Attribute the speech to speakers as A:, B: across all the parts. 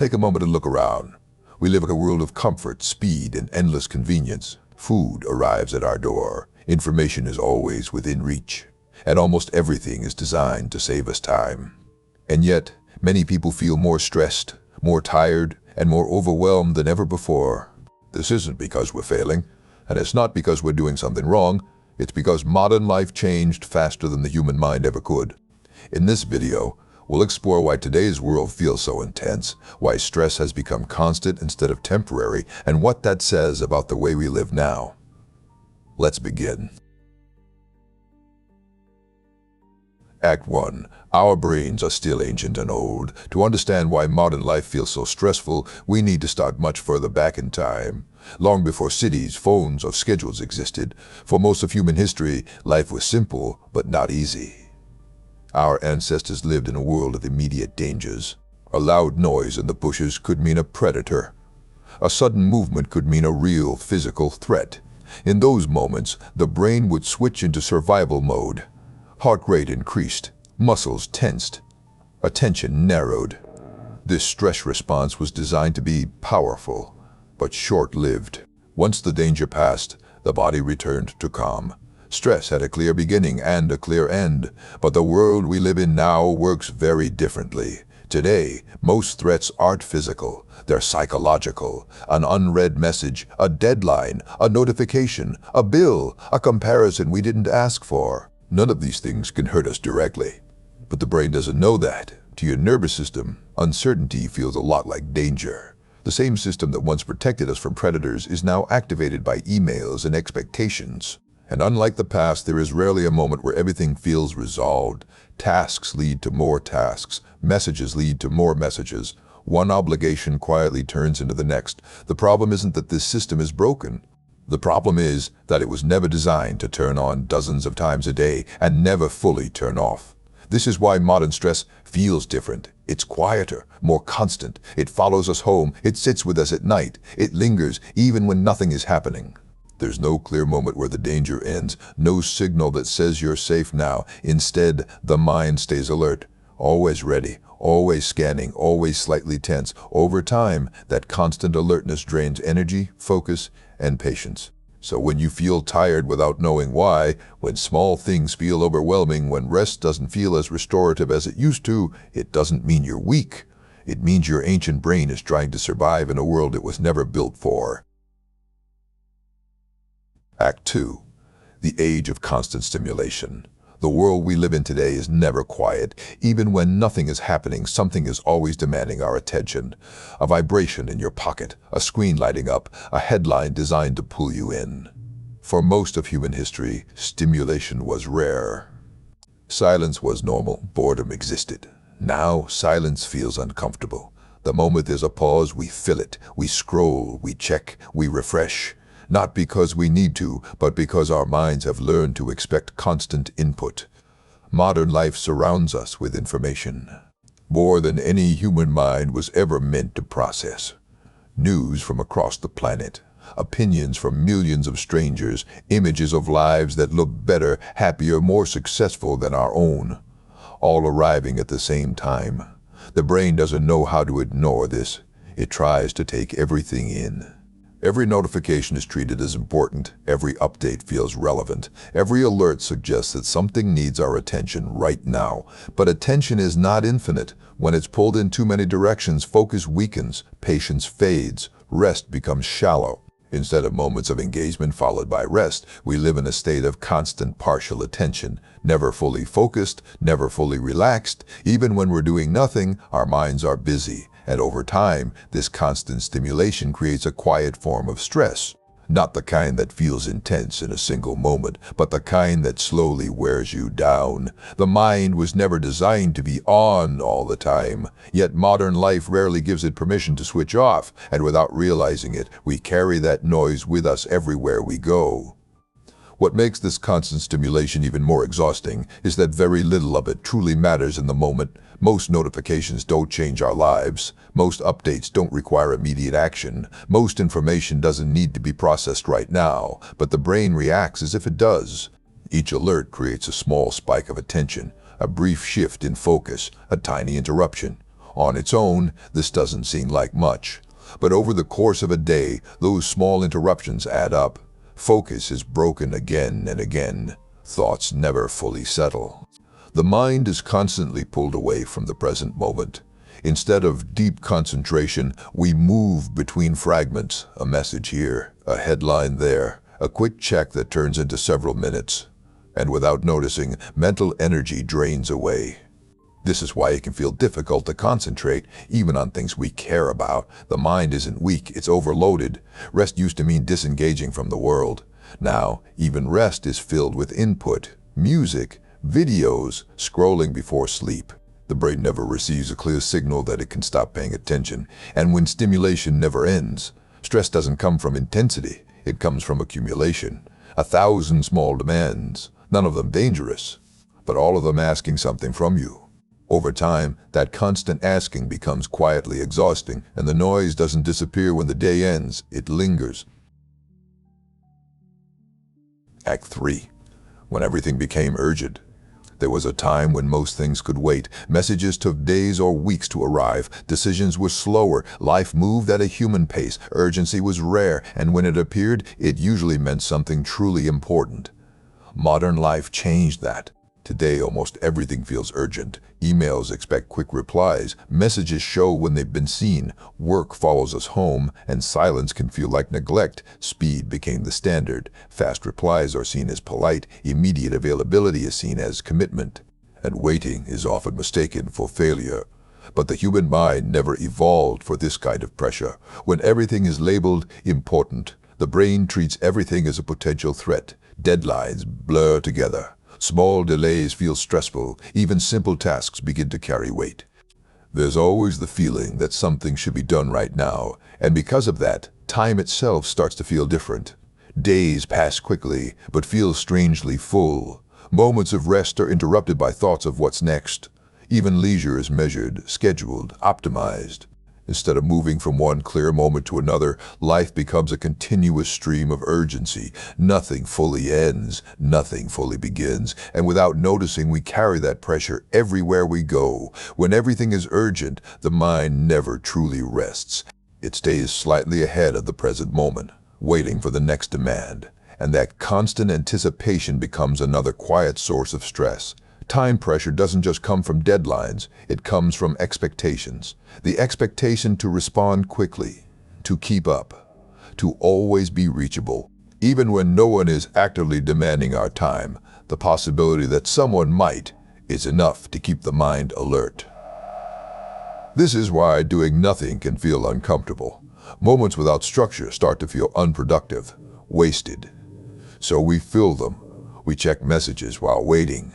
A: Take a moment and look around. We live in a world of comfort, speed, and endless convenience. Food arrives at our door. Information is always within reach. And almost everything is designed to save us time. And yet, many people feel more stressed, more tired, and more overwhelmed than ever before. This isn't because we're failing, and it's not because we're doing something wrong. It's because modern life changed faster than the human mind ever could. In this video, we'll explore why today's world feels so intense, why stress has become constant instead of temporary, and what that says about the way we live now. Let's begin. Act 1. Our brains are still ancient and old. To understand why modern life feels so stressful, we need to start much further back in time. Long before cities, phones, or schedules existed, for most of human history, life was simple but not easy. Our ancestors lived in a world of immediate dangers. A loud noise in the bushes could mean a predator. A sudden movement could mean a real physical threat. In those moments, the brain would switch into survival mode. Heart rate increased, muscles tensed, attention narrowed. This stress response was designed to be powerful, but short-lived. Once the danger passed, the body returned to calm. Stress had a clear beginning and a clear end, but the world we live in now works very differently. Today, most threats aren't physical, they're psychological. An unread message, a deadline, a notification, a bill, a comparison we didn't ask for. None of these things can hurt us directly, but the brain doesn't know that. To your nervous system, uncertainty feels a lot like danger. The same system that once protected us from predators is now activated by emails and expectations. And unlike the past, there is rarely a moment where everything feels resolved. Tasks lead to more tasks. Messages lead to more messages. One obligation quietly turns into the next. The problem isn't that this system is broken. The problem is that it was never designed to turn on dozens of times a day and never fully turn off. This is why modern stress feels different. It's quieter, more constant. It follows us home. It sits with us at night. It lingers even when nothing is happening. There's no clear moment where the danger ends, no signal that says you're safe now. Instead, the mind stays alert, always ready, always scanning, always slightly tense. Over time, that constant alertness drains energy, focus, and patience. So when you feel tired without knowing why, when small things feel overwhelming, when rest doesn't feel as restorative as it used to, it doesn't mean you're weak. It means your ancient brain is trying to survive in a world it was never built for. Act 2. The age of constant stimulation. The world we live in today is never quiet. Even when nothing is happening, something is always demanding our attention. A vibration in your pocket, a screen lighting up, a headline designed to pull you in. For most of human history, stimulation was rare. Silence was normal, boredom existed. Now, silence feels uncomfortable. The moment there's a pause, we fill it. We scroll, we check, we refresh. Not because we need to, but because our minds have learned to expect constant input. Modern life surrounds us with information, more than any human mind was ever meant to process. News from across the planet, opinions from millions of strangers, images of lives that look better, happier, more successful than our own, all arriving at the same time. The brain doesn't know how to ignore this. It tries to take everything in. Every notification is treated as important. Every update feels relevant. Every alert suggests that something needs our attention right now. But attention is not infinite. When it's pulled in too many directions, focus weakens, patience fades, rest becomes shallow. Instead of moments of engagement followed by rest, we live in a state of constant partial attention, never fully focused, never fully relaxed. Even when we're doing nothing, our minds are busy. And over time, this constant stimulation creates a quiet form of stress. Not the kind that feels intense in a single moment, but the kind that slowly wears you down. The mind was never designed to be on all the time, yet modern life rarely gives it permission to switch off, and without realizing it, we carry that noise with us everywhere we go. What makes this constant stimulation even more exhausting is that very little of it truly matters in the moment. Most notifications don't change our lives. Most updates don't require immediate action. Most information doesn't need to be processed right now, but the brain reacts as if it does. Each alert creates a small spike of attention, a brief shift in focus, a tiny interruption. On its own, this doesn't seem like much. But over the course of a day, those small interruptions add up. Focus is broken again and again. Thoughts never fully settle. The mind is constantly pulled away from the present moment. Instead of deep concentration, we move between fragments, a message here, a headline there, a quick check that turns into several minutes. And without noticing, mental energy drains away. This is why it can feel difficult to concentrate, even on things we care about. The mind isn't weak, it's overloaded. Rest used to mean disengaging from the world. Now, even rest is filled with input, music, videos, scrolling before sleep. The brain never receives a clear signal that it can stop paying attention. And when stimulation never ends, stress doesn't come from intensity, it comes from accumulation. 1,000 small demands, none of them dangerous, but all of them asking something from you. Over time, that constant asking becomes quietly exhausting, and the noise doesn't disappear when the day ends, it lingers. Act 3. When everything became urgent. There was a time when most things could wait. Messages took days or weeks to arrive. Decisions were slower. Life moved at a human pace. Urgency was rare, and when it appeared, it usually meant something truly important. Modern life changed that. Today, almost everything feels urgent. Emails expect quick replies. Messages show when they've been seen. Work follows us home, and silence can feel like neglect. Speed became the standard. Fast replies are seen as polite. Immediate availability is seen as commitment. And waiting is often mistaken for failure. But the human mind never evolved for this kind of pressure. When everything is labeled important, the brain treats everything as a potential threat. Deadlines blur together. Small delays feel stressful. Even simple tasks begin to carry weight. There's always the feeling that something should be done right now, and because of that, time itself starts to feel different. Days pass quickly, but feel strangely full. Moments of rest are interrupted by thoughts of what's next. Even leisure is measured, scheduled, optimized. Instead of moving from one clear moment to another, life becomes a continuous stream of urgency. Nothing fully ends, nothing fully begins, and without noticing, we carry that pressure everywhere we go. When everything is urgent, the mind never truly rests. It stays slightly ahead of the present moment, waiting for the next demand. And that constant anticipation becomes another quiet source of stress. Time pressure doesn't just come from deadlines, it comes from expectations. The expectation to respond quickly, to keep up, to always be reachable. Even when no one is actively demanding our time, the possibility that someone might is enough to keep the mind alert. This is why doing nothing can feel uncomfortable. Moments without structure start to feel unproductive, wasted. So we fill them. We check messages while waiting.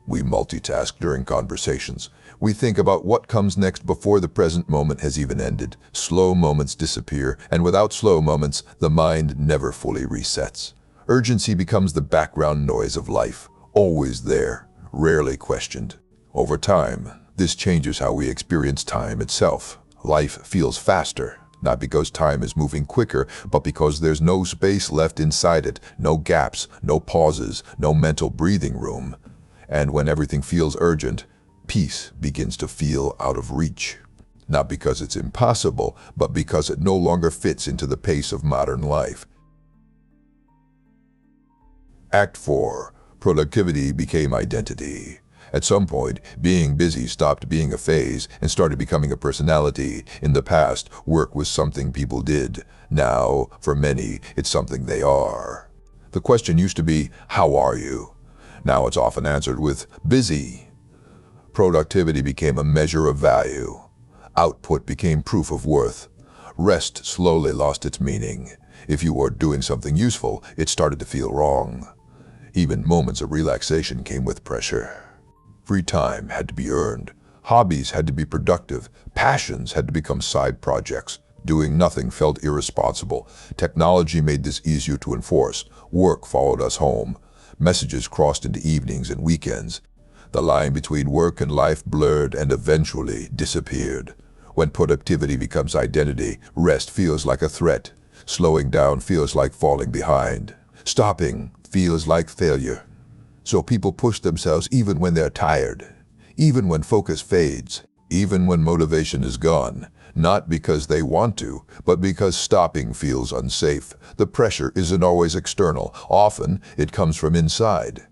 A: We multitask during conversations. We think about what comes next before the present moment has even ended. Slow moments disappear, and without slow moments, the mind never fully resets. Urgency becomes the background noise of life, always there, rarely questioned. Over time, this changes how we experience time itself. Life feels faster, not because time is moving quicker, but because there's no space left inside it, no gaps, no pauses, no mental breathing room. And when everything feels urgent, peace begins to feel out of reach. Not because it's impossible, but because it no longer fits into the pace of modern life. Act 4. Productivity became identity. At some point, being busy stopped being a phase and started becoming a personality. In the past, work was something people did. Now, for many, it's something they are. The question used to be, how are you? Now it's often answered with busy. Productivity became a measure of value. Output became proof of worth. Rest slowly lost its meaning. If you were doing something useful, it started to feel wrong. Even moments of relaxation came with pressure. Free time had to be earned. Hobbies had to be productive. Passions had to become side projects. Doing nothing felt irresponsible. Technology made this easier to enforce. Work followed us home. Messages crossed into evenings and weekends. The line between work and life blurred and eventually disappeared. When productivity becomes identity, rest feels like a threat. Slowing down feels like falling behind. Stopping feels like failure. So people push themselves even when they're tired, even when focus fades, even when motivation is gone, not because they want to, but because stopping feels unsafe. The pressure isn't always external. Often, it comes from inside.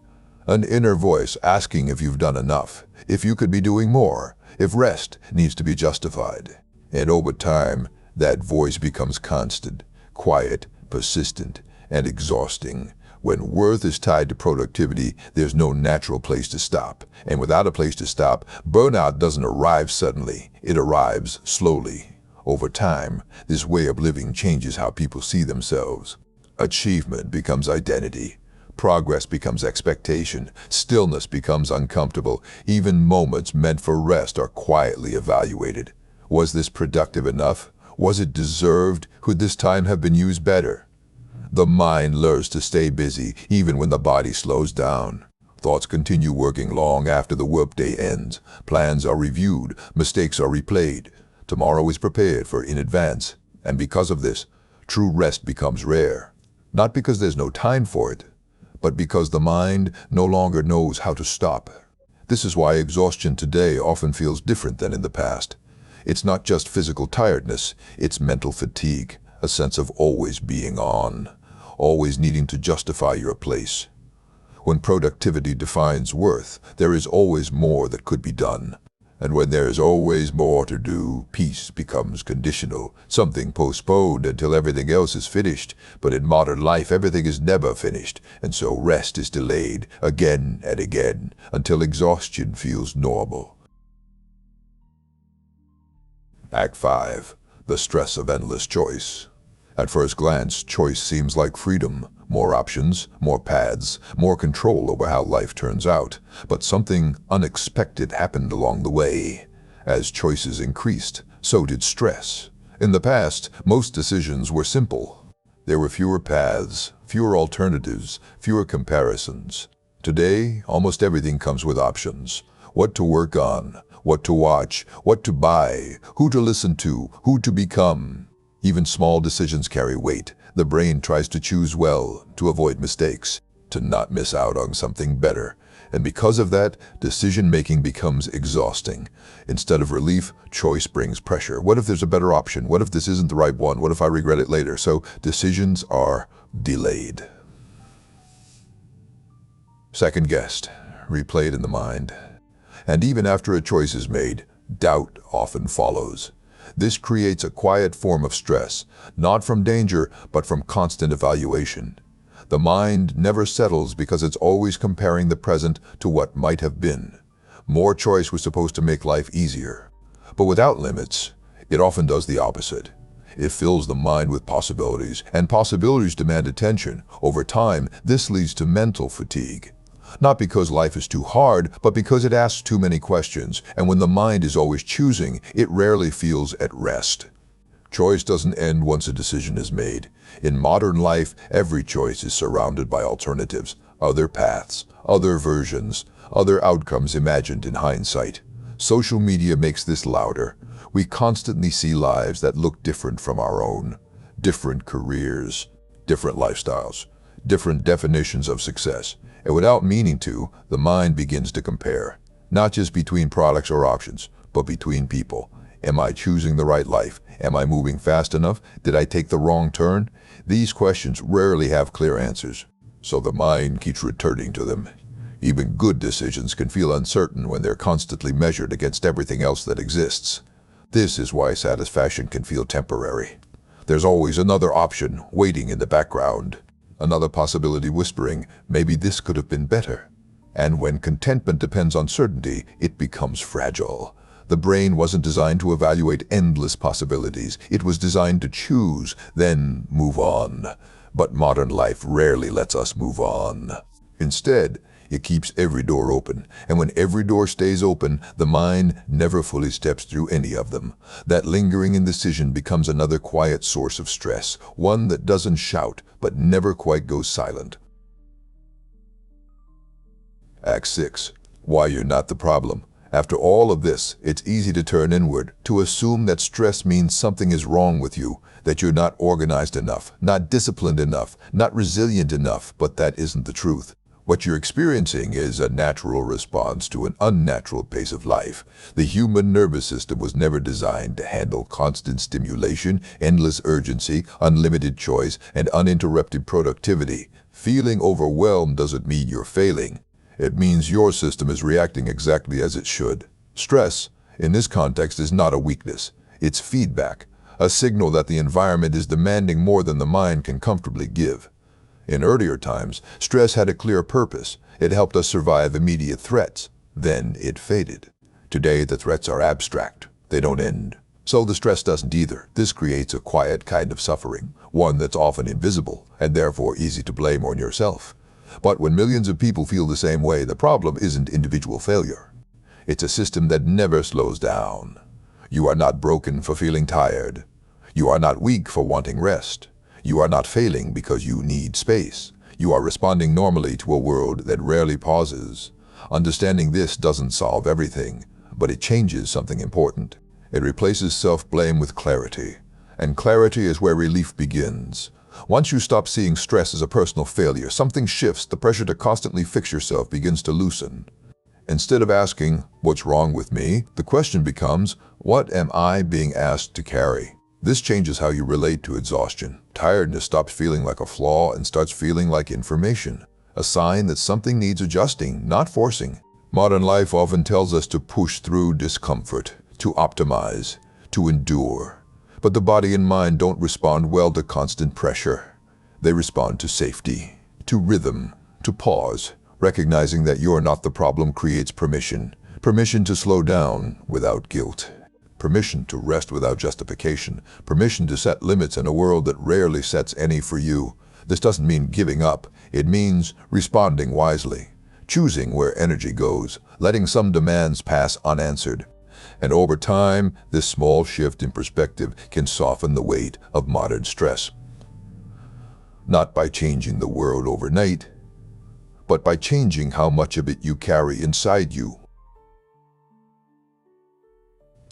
A: An inner voice asking if you've done enough, if you could be doing more, if rest needs to be justified. And over time, that voice becomes constant, quiet, persistent, and exhausting. When worth is tied to productivity, there's no natural place to stop. And without a place to stop, burnout doesn't arrive suddenly. It arrives slowly. Over time, this way of living changes how people see themselves. Achievement becomes identity. Progress becomes expectation. Stillness becomes uncomfortable. Even moments meant for rest are quietly evaluated. Was this productive enough? Was it deserved? Could this time have been used better? The mind learns to stay busy even when the body slows down. Thoughts continue working long after the workday ends. Plans are reviewed. Mistakes are replayed. Tomorrow is prepared for in advance. And because of this, true rest becomes rare. Not because there's no time for it, but because the mind no longer knows how to stop. This is why exhaustion today often feels different than in the past. It's not just physical tiredness, it's mental fatigue, a sense of always being on, always needing to justify your place. When productivity defines worth, there is always more that could be done. And when there is always more to do, peace becomes conditional, something postponed until everything else is finished. But in modern life, everything is never finished, and so rest is delayed again and again until exhaustion feels normal. Act 5. The stress of endless choice. At first glance, choice seems like freedom. More options, more paths, more control over how life turns out. But something unexpected happened along the way. As choices increased, so did stress. In the past, most decisions were simple. There were fewer paths, fewer alternatives, fewer comparisons. Today, almost everything comes with options. What to work on, what to watch, what to buy, who to listen to, who to become. Even small decisions carry weight. The brain tries to choose well, to avoid mistakes, to not miss out on something better. And because of that, decision-making becomes exhausting. Instead of relief, choice brings pressure. What if there's a better option? What if this isn't the right one? What if I regret it later? So decisions are delayed. Second-guessed, replayed in the mind. And even after a choice is made, doubt often follows. This creates a quiet form of stress, not from danger, but from constant evaluation. The mind never settles because it's always comparing the present to what might have been. More choice was supposed to make life easier. But without limits, it often does the opposite. It fills the mind with possibilities, and possibilities demand attention. Over time, this leads to mental fatigue. Not because life is too hard, but because it asks too many questions, and when the mind is always choosing, it rarely feels at rest. Choice doesn't end once a decision is made. In modern life, every choice is surrounded by alternatives, other paths, other versions, other outcomes imagined in hindsight. Social media makes this louder. We constantly see lives that look different from our own. Different careers, different lifestyles, different definitions of success. And without meaning to, the mind begins to compare, not just between products or options, but between people. Am I choosing the right life? Am I moving fast enough? Did I take the wrong turn? These questions rarely have clear answers, so the mind keeps returning to them. Even good decisions can feel uncertain when they're constantly measured against everything else that exists. This is why satisfaction can feel temporary. There's always another option waiting in the background. Another possibility whispering, maybe this could have been better. And when contentment depends on certainty, it becomes fragile. The brain wasn't designed to evaluate endless possibilities. It was designed to choose, then move on. But modern life rarely lets us move on. Instead, it keeps every door open, and when every door stays open, the mind never fully steps through any of them. That lingering indecision becomes another quiet source of stress, one that doesn't shout, but never quite goes silent. Act 6. Why you're not the problem. After all of this, it's easy to turn inward, to assume that stress means something is wrong with you, that you're not organized enough, not disciplined enough, not resilient enough, but that isn't the truth. What you're experiencing is a natural response to an unnatural pace of life. The human nervous system was never designed to handle constant stimulation, endless urgency, unlimited choice, and uninterrupted productivity. Feeling overwhelmed doesn't mean you're failing. It means your system is reacting exactly as it should. Stress, in this context, is not a weakness. It's feedback, a signal that the environment is demanding more than the mind can comfortably give. In earlier times, stress had a clear purpose. It helped us survive immediate threats. Then it faded. Today, the threats are abstract. They don't end. So the stress doesn't either. This creates a quiet kind of suffering, one that's often invisible and therefore easy to blame on yourself. But when millions of people feel the same way, the problem isn't individual failure. It's a system that never slows down. You are not broken for feeling tired. You are not weak for wanting rest. You are not failing because you need space. You are responding normally to a world that rarely pauses. Understanding this doesn't solve everything, but it changes something important. It replaces self-blame with clarity. And clarity is where relief begins. Once you stop seeing stress as a personal failure, something shifts. The pressure to constantly fix yourself begins to loosen. Instead of asking, "What's wrong with me?" the question becomes, "What am I being asked to carry?" This changes how you relate to exhaustion. Tiredness stops feeling like a flaw and starts feeling like information, a sign that something needs adjusting, not forcing. Modern life often tells us to push through discomfort, to optimize, to endure. But the body and mind don't respond well to constant pressure. They respond to safety, to rhythm, to pause. Recognizing that you're not the problem creates permission. Permission to slow down without guilt. Permission to rest without justification. Permission to set limits in a world that rarely sets any for you. This doesn't mean giving up. It means responding wisely. Choosing where energy goes. Letting some demands pass unanswered. And over time, this small shift in perspective can soften the weight of modern stress. Not by changing the world overnight, but by changing how much of it you carry inside you.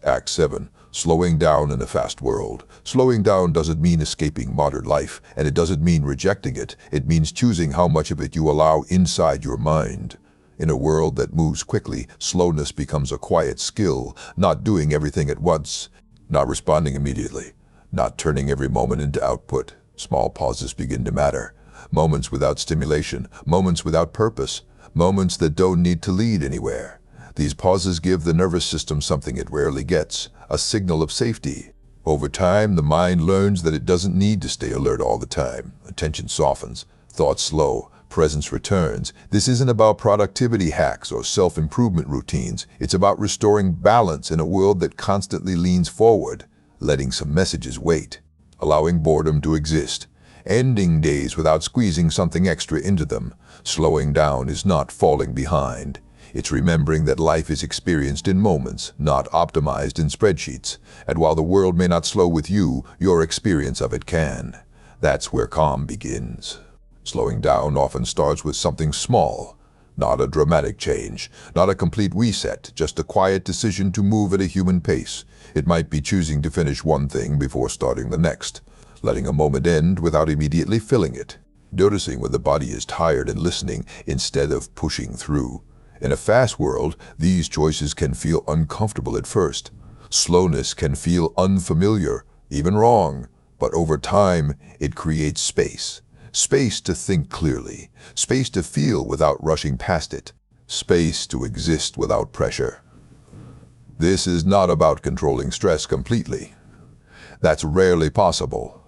A: Act 7. Slowing down in a fast world. Slowing down doesn't mean escaping modern life, and it doesn't mean rejecting it. It means choosing how much of it you allow inside your mind. In a world that moves quickly, slowness becomes a quiet skill, not doing everything at once, not responding immediately, not turning every moment into output. Small pauses begin to matter. Moments without stimulation, moments without purpose, moments that don't need to lead anywhere. These pauses give the nervous system something it rarely gets, a signal of safety. Over time, the mind learns that it doesn't need to stay alert all the time. Attention softens, thoughts slow, presence returns. This isn't about productivity hacks or self-improvement routines. It's about restoring balance in a world that constantly leans forward, letting some messages wait, allowing boredom to exist, ending days without squeezing something extra into them. Slowing down is not falling behind. It's remembering that life is experienced in moments, not optimized in spreadsheets. And while the world may not slow with you, your experience of it can. That's where calm begins. Slowing down often starts with something small. Not a dramatic change, not a complete reset, just a quiet decision to move at a human pace. It might be choosing to finish one thing before starting the next. Letting a moment end without immediately filling it. Noticing when the body is tired and listening instead of pushing through. In a fast world, these choices can feel uncomfortable at first. Slowness can feel unfamiliar, even wrong, but over time, it creates space. Space to think clearly, space to feel without rushing past it, space to exist without pressure. This is not about controlling stress completely. That's rarely possible.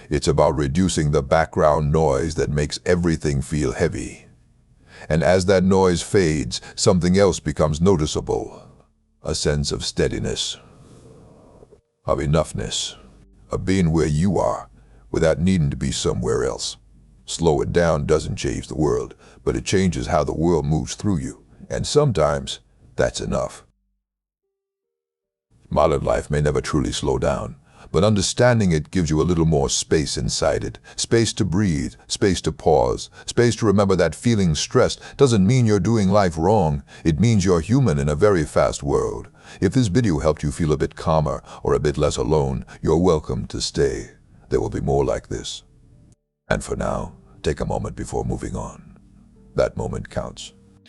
A: It's about reducing the background noise that makes everything feel heavy. And as that noise fades, something else becomes noticeable. A sense of steadiness, of enoughness, of being where you are without needing to be somewhere else. Slow it down doesn't change the world, but it changes how the world moves through you. And sometimes, that's enough. Modern life may never truly slow down, but understanding it gives you a little more space inside it. Space to breathe, space to pause, space to remember that feeling stressed doesn't mean you're doing life wrong. It means you're human in a very fast world. If this video helped you feel a bit calmer or a bit less alone, you're welcome to stay. There will be more like this. And for now, take a moment before moving on. that moment counts.